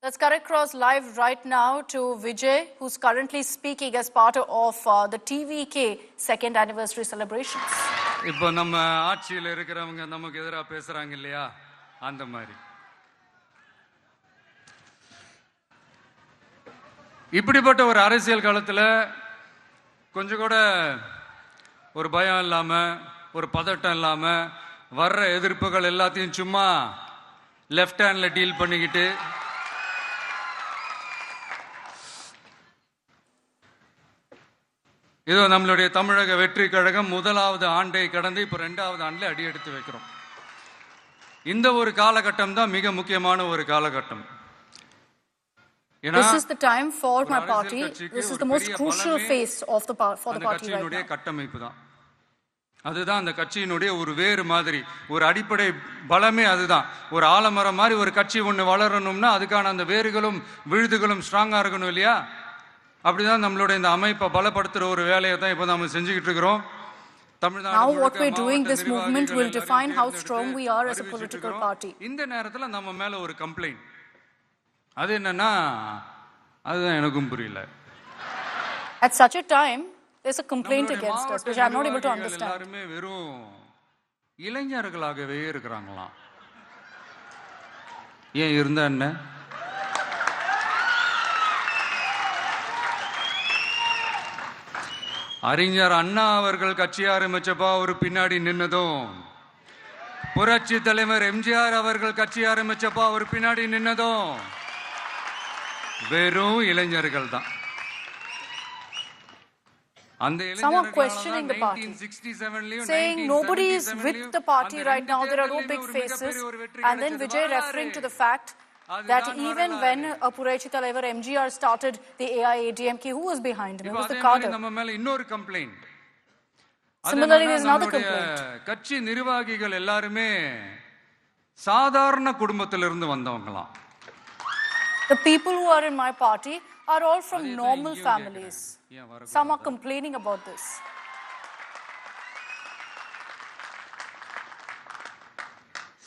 Let's cut across live right now to Vijay, who's currently speaking as part of the TVK second anniversary celebrations. இப்போ நம்ம ஆட்சியில் இருக்கிறவங்க நமக்கு எதிராக பேசுறாங்க இல்லையா, அந்த மாதிரி. இப்படிப்பட்ட ஒரு அரசியல் காலத்தில் கொஞ்சம் கூட ஒரு பயம் இல்லாம, ஒரு பதட்டம் இல்லாம, வர்ற எதிர்ப்புகள் எல்லாத்தையும் சும்மா லெஃப்ட் ஹேண்ட்ல டீல் பண்ணிக்கிட்டு இதோ நம்மளுடைய தமிழக வெற்றி கழகம் முதலாவது ஆண்டை கடந்து இப்போ 2வது ஆண்டில் அடி எடுத்து வைக்கிறோம். இந்த ஒரு காலகட்டம் தான் மிக முக்கியமான ஒரு காலகட்டம். This is the time for my party. This is the most crucial phase of the for the party right now. கட்டமைப்பு தான், அதுதான் அந்த கட்சியினுடைய ஒரு வேறு மாதிரி ஒரு அடிப்படை பலமே அதுதான். ஒரு ஆலமரம் மாதிரி ஒரு கட்சி ஒன்று வளரணும்னா அதுக்கான அந்த வேர்களும் விழுதுகளும் ஸ்ட்ராங்கா இருக்கணும் இல்லையா? அப்படிதான் நம்மளுடைய இந்த அமைப்பை பலப்படுத்துற ஒரு வேலையை தான் இப்போ நம்ம செஞ்சுக்கிட்டு இருக்கிறோம். Now what we're doing, this movement will define how strong we are as a political party. இந்த நேரத்துல நம்ம மேல ஒரு கம்ப்ளைண்ட், அது என்னன்னா அதுதான் எனக்கும் புரியல. At such a time there's a complaint against us which I'm not able to understand. எல்லாரும் வெறும் இளைஞர்களாகவே இருக்கறாங்களாம். ஏன் இருந்தா என்ன? அறிஞர் அண்ணா அவர்கள் கட்சி ஆரம்பிச்சப்போ அவர் பின்னாடி நின்னதும், புரட்சி தலைவர் எம்ஜிஆர் அவர்கள் கட்சி ஆரம்பிச்சப்போ அவர் பின்னாடி நின்னதும் வெறும் இளைஞர்கள் தான். Some are questioning the party, saying nobody is with the party right now, there are no big faces. And then Vijay referring to the fact that even when Purachi Talaivar MGR started the AIADMK, who was behind him? It was the cadre. Similarly, there is another complaint. கட்சி நிர்வாகிகள் எல்லாருமே சாதாரண குடும்பத்திலிருந்து வந்தவங்களாம். The people who are in my party are all from normal families. Some are complaining about this.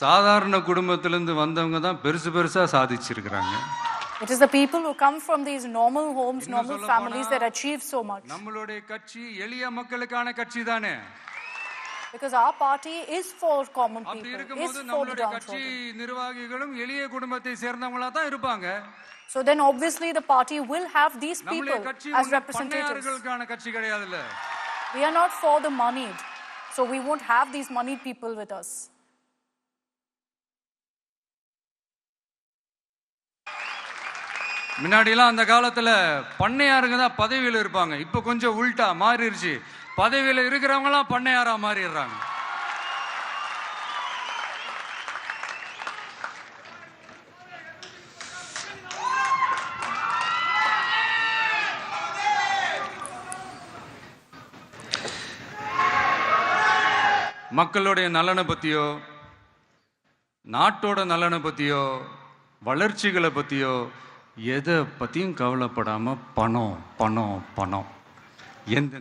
சாதாரண குடும்பத்திலிருந்து வந்தவங்க தான் பெருசு பெருசா சாதிச்சிருக்காங்க. It is the people who come from these normal homes, normal families that achieve so much. நம்மளுடைய கட்சி எளிய மக்களுக்கான கட்சி தானே. Because our party is for common people, is for the downtrodden. கட்சி நிர்வாகிகளும் எளிய குடும்பத்தை சேர்ந்தவங்களா தான் இருப்பாங்க. So then obviously the party will have these people as representatives. கட்சி கிடையாதுல்ல. We are not for the moneyed, so we won't have these moneyed people with us. முன்னாடிலாம் அந்த காலத்துல பண்ணையாருங்க தான் பதவியில் இருப்பாங்க. இப்போ கொஞ்சம் உல்டா மாறிடுச்சு, பதவியில் இருக்கிறவங்க எல்லாம் பண்ணையாரா மாறிடுறாங்க. மக்களுடைய நலனை பத்தியோ, நாட்டோட நலனை பத்தியோ, வளர்ச்சிகளை பத்தியோ எதை பத்தியும் கவலைப்படாம பணம் பணம் பணம்.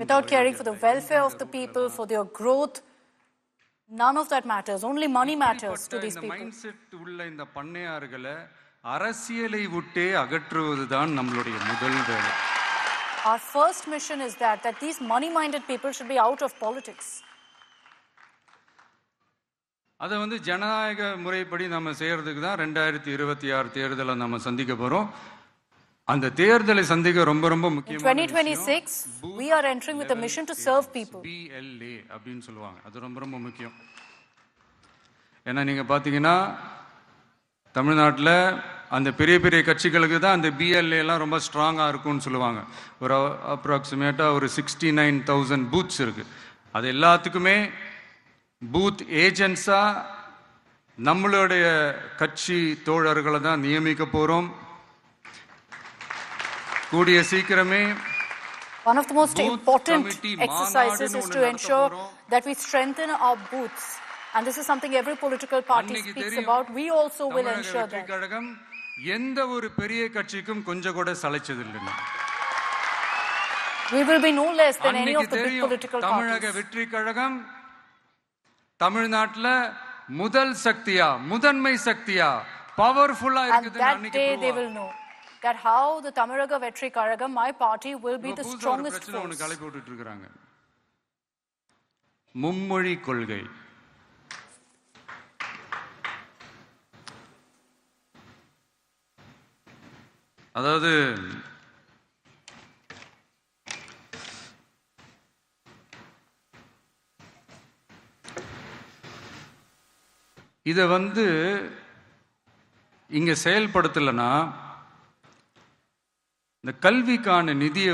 Without caring for the welfare of the people, for their growth, none of that matters. Only money matters to these people. Mindset உள்ள இந்த பண்ணையார்களை அரசியலை விட்டே அகற்றுவதுதான் நம்மளுடைய முதல் வேலை. Our first mission is that these money-minded people should be out of politics. அதை ஜனநாயக முறைப்படி நம்ம செய்யறதுக்கு தான் 2026 தேர்தலை நம்ம சந்திக்க போறோம். அந்த தேர்தலை சந்திக்க ரொம்ப ரொம்ப முக்கியம். 2026 we are entering with a mission to serve people. BLA அப்படினு சொல்லுவாங்க. அது ரொம்ப ரொம்ப முக்கியம். ஏன்னா நீங்க பாத்தீங்கன்னா தமிழ்நாட்டில் அந்த பெரிய பெரிய கட்சிகளுக்கு தான் அந்த BLA எல்லாம் ரொம்ப ஸ்ட்ராங்கா இருக்கும்னு சொல்லுவாங்க. ஒரு அப்ராக்சிமேட்டா ஒரு 69,000 பூத்ஸ் இருக்கு. அது எல்லாத்துக்குமே பூத் ஏஜென்ட்ஸா நம்மளுடைய கட்சி தோழர்களை தான் நியமிக்க போறோம். கூடிய சீக்கிரமே one of the most important exercises is to ensure that we strengthen our booths, and this is something every political party speaks about. We also will ensure that. எந்த ஒரு பெரிய கட்சிக்கும் கொஞ்சம் கூட சளைச்சதில்லை. We will be no less than any of the big political parties. தமிழக வெற்றி கழகம் தமிழ்நாட்டில் முதல் சக்தியா, முதன்மை சக்தியா, பவர்ஃபுல்லா And இருக்குதுன்னு that அன்னைக்கு day they prove will know that how the Tamaraga Vetri Karagam, my party, will be the புதுசா ஒரு strongest பிரச்சனை ஒன்று force. கிளப்பி விட்டுட்டு இருக்காங்க. மும்மொழி கொள்கை. அதாவது இதை இங்க செயல்படுத்தலைன்னா இந்த கல்விக்கான நிதியை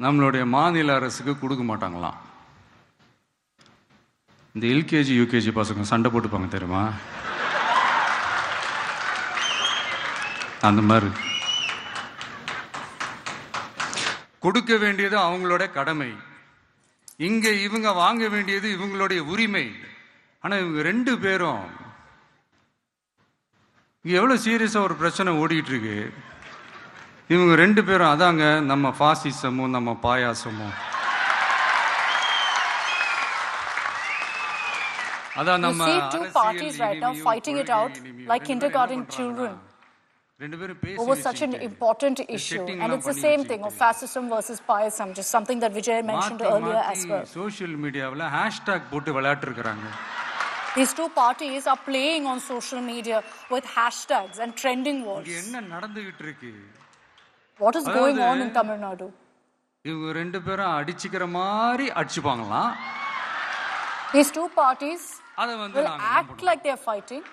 நம்மளுடைய மாநில அரசுக்கு கொடுக்க மாட்டாங்களாம். இந்த எல்கேஜி யூகேஜி பசங்க சண்டை போட்டுப்பாங்க தெரியுமா, அந்த மாதிரி கொடுக்க வேண்டியது அவங்களோட கடமை, இங்க இவங்க வாங்க வேண்டியது இவங்களுடைய உரிமை. ஆனா இவங்க ரெண்டு பேரும் இங்க எவ்வளவு சீரியஸா ஒரு பிரச்சனை ஓடிட்டு இருக்கு. இவங்க ரெண்டு பேரும் அதாங்க நம்ம பாசிசமும் நம்ம பாயாசமும். அதான் நம்ம You see two parties right now fighting it out like kindergarten children over such an important issue, and it's the same thing of fascism versus payasam, just something that Vijay mentioned earlier as well. Social media hashtag போட்டு விளையாட்டு இருக்காங்க. These two parties are playing on social media with hashtags and trending words. என்ன நடந்துகிட்டு இருக்கு? What is going on in Tamil Nadu? இவங்க ரெண்டு பேரும் அடிச்சுக்கிற மாதிரி அடிச்சுப்பாங்களாம். These two parties will act like they're fighting,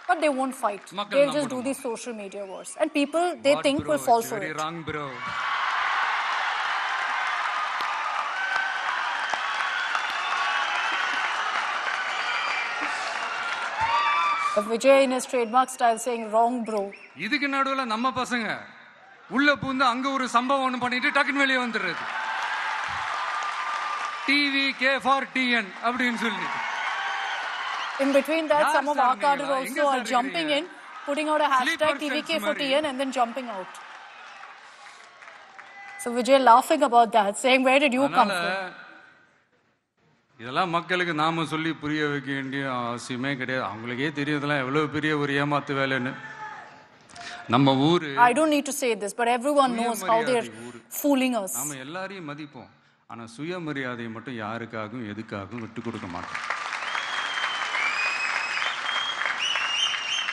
but they won't fight. They'll just do these social media wars, and people they think will fall for it. Wrong, bro. Vijay in his trademark style saying wrong, bro. இதுக்கு நடுவுல நம்ம பசங்க உள்ள பூந்து அங்க ஒரு சம்பவம் ஒன்று பண்ணிட்டு டக்குன்னு வெளியே வந்துடுறது. டிவி கே ஃபார் டிஎன் அப்படின்னு சொல்லி. In between that, some of our cadres also are jumping in, putting out a hashtag TVK for TN and then jumping out. So Vijay laughing about that, saying, where did you come from? இதெல்லாம் மக்களுக்கு நாம சொல்லி புரிய வைக்க வேண்டிய அவசியமே கிடையாது. அவங்களுக்கே தெரியுதெல்லாம் எவ்வளவு பெரிய ஒரு ஏமாத்து வேலைன்னு. நம்ம ஊரு I don't need to say this, but everyone knows how they're fooling us. நாம எல்லாரையும் மதிப்போம், ஆனா சுயமரியாதையை மட்டும் யாருக்காகவும் எதுக்காகவும் விட்டு கொடுக்க மாட்டோம்.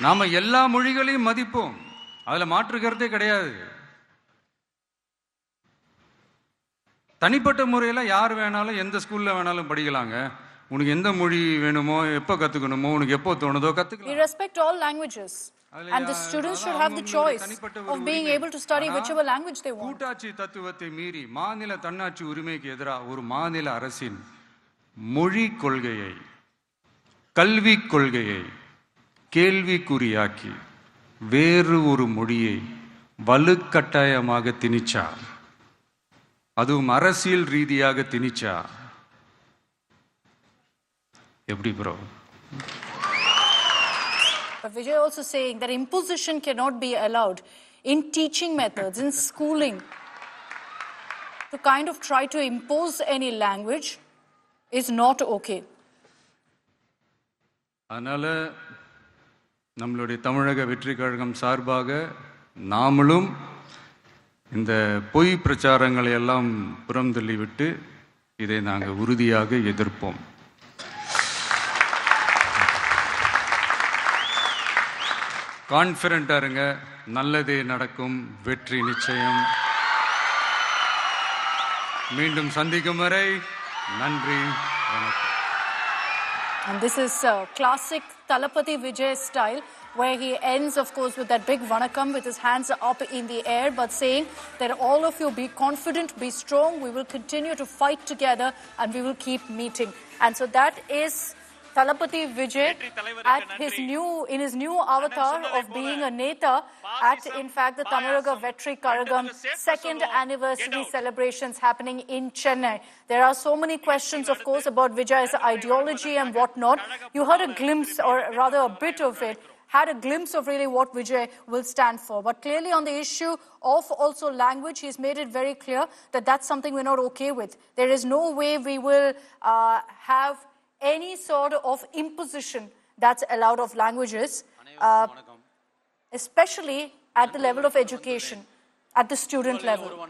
நாம எல்லா மொழிகளையும் மதிப்போம், அதுல மாற்றுக்கிறதே கிடையாது. தனிப்பட்ட முறையில் யார் வேணாலும் எந்த ஸ்கூல்ல வேணாலும் படிக்கலாங்க. உனக்கு எந்த மொழி வேணுமோ எப்போ கத்துக்கணுமோ உனக்கு எப்போ தோணுதோ கத்துக்கலாம். We respect all languages and the students should have the choice of being able to study whichever language they want. கூட்டாட்சி தத்துவத்தை மீறி மாநில தன்னாட்சி உரிமைக்கு எதிராக ஒரு மாநில அரசின் மொழி கொள்கையை கல்வி கொள்கையை கேள்விக்குறியாக்கி வேறு ஒரு மொழியை வலுக்கட்டாயமாக திணிச்சா, அதுவும் அரசியல் ரீதியாக திணிச்சா எப்படி bro? But Vijay also saying that imposition cannot be allowed in teaching methods, in schooling. To kind of try to impose any language is not okay. அதனால நம்மளுடைய தமிழக வெற்றி கழகம் சார்பாக நாமளும் இந்த பொய் பிரச்சாரங்களை எல்லாம் புறம் தள்ளிவிட்டு இதை நாங்கள் உறுதியாக எதிர்ப்போம். கான்ஃபிடென்ட்டா இருங்க, நல்லதே நடக்கும், வெற்றி நிச்சயம். மீண்டும் சந்திக்கும் வரை நன்றி, வணக்கம். And this is classic Thalapathy Vijay style, where he ends, of course, with that big vanakkam with his hands up in the air, but saying that all of you be confident, be strong, we will continue to fight together and we will keep meeting. And so that is Thalapathy Vijay in his new avatar of being a Neta at, in fact, the Tamaraga Vetri Karagam second anniversary celebrations happening in Chennai. There are so many questions, of course, about Vijay's ideology and whatnot. You heard a glimpse, or rather a bit of it, had a glimpse of really what Vijay will stand for. But clearly on the issue of also language, he's made it very clear that that's something we're not okay with. There is no way we will have any sort of imposition that's allowed of languages, especially at the level of education, at the student level.